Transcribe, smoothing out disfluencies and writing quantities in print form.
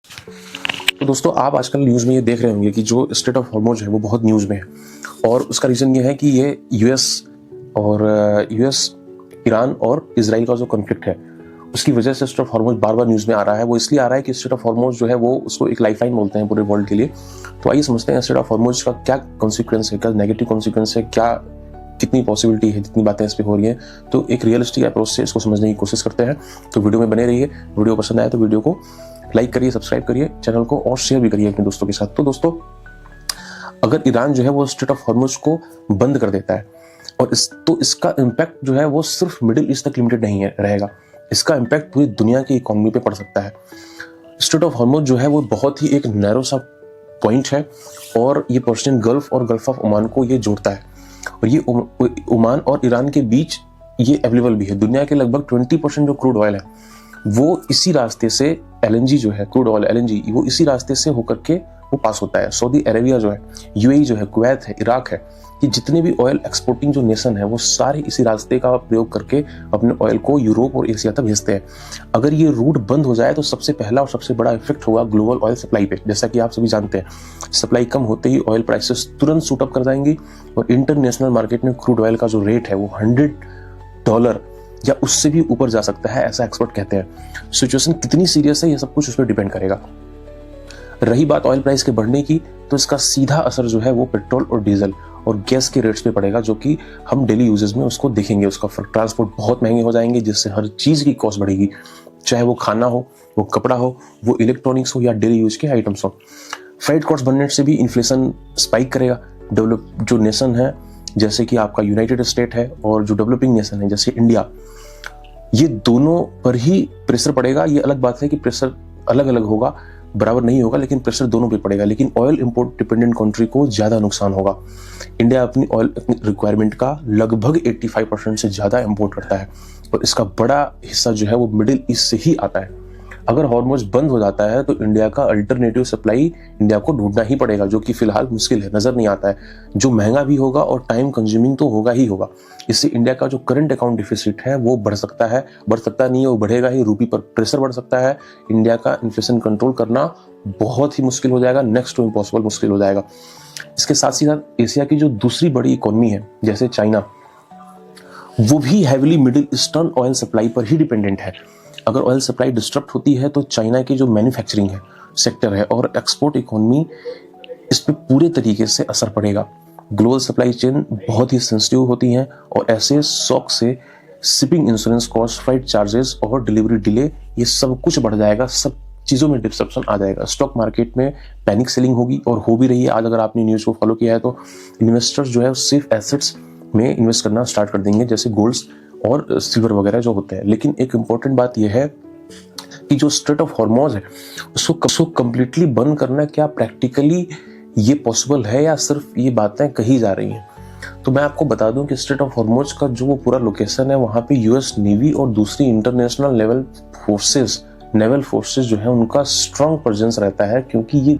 तो दोस्तों आप आजकल न्यूज़ में ये देख रहे होंगे कि जो स्ट्रेट ऑफ हॉर्मुज़ है वो बहुत न्यूज़ में है और उसका रीज़न ये है कि ये यूएस ईरान और इजराइल का जो कॉन्फ्लिक्ट है उसकी वजह से straight of Hormuz bar bar news में आ रहा है। वो इसलिए आ रहा है कि स्ट्रेट ऑफ हॉर्मुज़ जो है वो उसको एक लाइफलाइन बोलते हैं पूरे वर्ल्ड के लिए। तो आइए समझते हैं स्ट्रेट ऑफ हॉर्मुज़ का क्या कॉन्सिक्वेंस है, क्या नेगेटिव कॉन्सिक्वेंस है, क्या कितनी पॉसिबिलिटी है, जितनी बातें इस पे हो रही हैं। तो एक रियलिस्टिक अप्रोच से इसको समझने की कोशिश करते हैं। तो वीडियो में बने रहिए। वीडियो पसंद आए तो वीडियो को लाइक करिए, सब्सक्राइब करिए चैनल को और शेयर भी करिए अपने दोस्तों के साथ। तो दोस्तों अगर ईरान जो है वो स्ट्रेट ऑफ हॉर्मुज़ को बंद कर देता है और इसका इम्पैक्ट जो है वो सिर्फ मिडिल ईस्ट तक लिमिटेड नहीं रहेगा, इसका इम्पैक्ट पूरी दुनिया की इकोनॉमी पे पड़ सकता है। स्ट्रेट ऑफ हॉर्मुज़ जो है वो बहुत ही एक नैरो सा पॉइंट है और ये पर्शियन गल्फ और गल्फ ऑफ ओमान को ये जोड़ता है और ये ओमान और ईरान के बीच ये अवेलेबल भी है। दुनिया के लगभग 20% जो क्रूड ऑयल है वो इसी रास्ते से एलएनजी जो है, क्रूड ऑयल एलएनजी, वो इसी रास्ते से होकर के वो पास होता है। सऊदी अरेबिया जो है, यूएई जो है, कुवैत है, इराक है, ये जितने भी ऑयल एक्सपोर्टिंग जो नेशन है वो सारे इसी रास्ते का प्रयोग करके अपने ऑयल को यूरोप और एशिया तक भेजते हैं। अगर ये रूट बंद हो जाए तो सबसे पहला और सबसे बड़ा इफेक्ट होगा ग्लोबल ऑयल सप्लाई पे। जैसा कि आप सभी जानते हैं सप्लाई कम होते ही ऑयल प्राइसेस तुरंत शूट अप कर जाएंगी और इंटरनेशनल मार्केट में क्रूड ऑयल का जो रेट है वो $100 या उससे भी ऊपर जा सकता है, ऐसा एक्सपर्ट कहते हैं। सिचुएशन कितनी सीरियस है ये सब कुछ उस पर डिपेंड करेगा। रही बात ऑयल प्राइस के बढ़ने की, तो इसका सीधा असर जो है वो पेट्रोल और डीजल और गैस के रेट्स पे पड़ेगा, जो कि हम डेली यूजेस में उसको देखेंगे। उसका ट्रांसपोर्ट बहुत महंगे हो जाएंगे जिससे हर चीज़ की कॉस्ट बढ़ेगी, चाहे वो खाना हो, वो कपड़ा हो, वो इलेक्ट्रॉनिक्स हो या डेली यूज के आइटम्स हो। फ्राइट कॉस्ट बढ़ने से भी इन्फ्लेशन स्पाइक करेगा। डेवलप जो नेशन है जैसे कि आपका यूनाइटेड स्टेट है और जो डेवलपिंग नेशन है जैसे इंडिया, ये दोनों पर ही प्रेशर पड़ेगा। ये अलग बात है कि प्रेशर अलग अलग होगा, बराबर नहीं होगा, लेकिन प्रेशर दोनों पे पड़ेगा। लेकिन ऑयल इंपोर्ट डिपेंडेंट कंट्री को ज्यादा नुकसान होगा। इंडिया अपनी ऑयल रिक्वायरमेंट का लगभग 85% से ज्यादा इंपोर्ट करता है और इसका बड़ा हिस्सा जो है वो मिडिल ईस्ट से ही आता है। अगर हॉर्मुज़ बंद हो जाता है तो इंडिया का अल्टरनेटिव सप्लाई इंडिया को ढूंढना ही पड़ेगा, जो कि फिलहाल मुश्किल है, नजर नहीं आता है, जो महंगा भी होगा और टाइम कंज्यूमिंग तो होगा ही होगा। इससे इंडिया का जो करंट अकाउंट डिफिसिट है वो बढ़ सकता नहीं है, वो बढ़ेगा ही। रूपी पर प्रेशर बढ़ सकता है। इंडिया का इन्फ्लेशन कंट्रोल करना बहुत ही मुश्किल हो जाएगा, नेक्स्ट टू इम्पॉसिबल मुश्किल हो जाएगा। इसके साथ ही साथ एशिया की जो दूसरी बड़ी इकोनॉमी है जैसे चाइना, वो भी heavily middle eastern oil supply पर ही डिपेंडेंट है। अगर ऑयल सप्लाई डिस्टर्ब होती है तो चाइना की जो मैन्युफैक्चरिंग है सेक्टर है और एक्सपोर्ट इकोनॉमी, इस पे पूरे तरीके से असर पड़ेगा। ग्लोबल सप्लाई चेन बहुत ही सेंसिटिव होती हैं और ऐसे शॉक से shipping, insurance cost, flight charges और डिलीवरी डिले, ये सब कुछ बढ़ जाएगा, सब चीज़ों में डिस्ट्रप्शन आ जाएगा। स्टॉक मार्केट में पैनिक सेलिंग होगी और हो भी रही है। आज अगर आपने न्यूज़ को फॉलो किया है तो इन्वेस्टर्स जो है सिर्फ एसेट्स में इन्वेस्ट करना स्टार्ट कर देंगे, जैसे गोल्ड्स और सिल्वर वगैरह जो होते हैं। लेकिन एक इम्पॉर्टेंट बात यह है कि जो स्ट्रेट ऑफ हॉर्मुज़ है उसको कंप्लीटली बंद करना क्या प्रैक्टिकली ये पॉसिबल है या सिर्फ ये बातें कही जा रही हैं। तो मैं आपको बता दूं कि स्ट्रेट ऑफ हॉर्मुज़ का जो वो पूरा लोकेशन है वहाँ पे यूएस नेवी और दूसरी इंटरनेशनल नेवल फोर्सेस जो है उनका स्ट्रॉन्ग प्रेजेंस रहता है, क्योंकि ये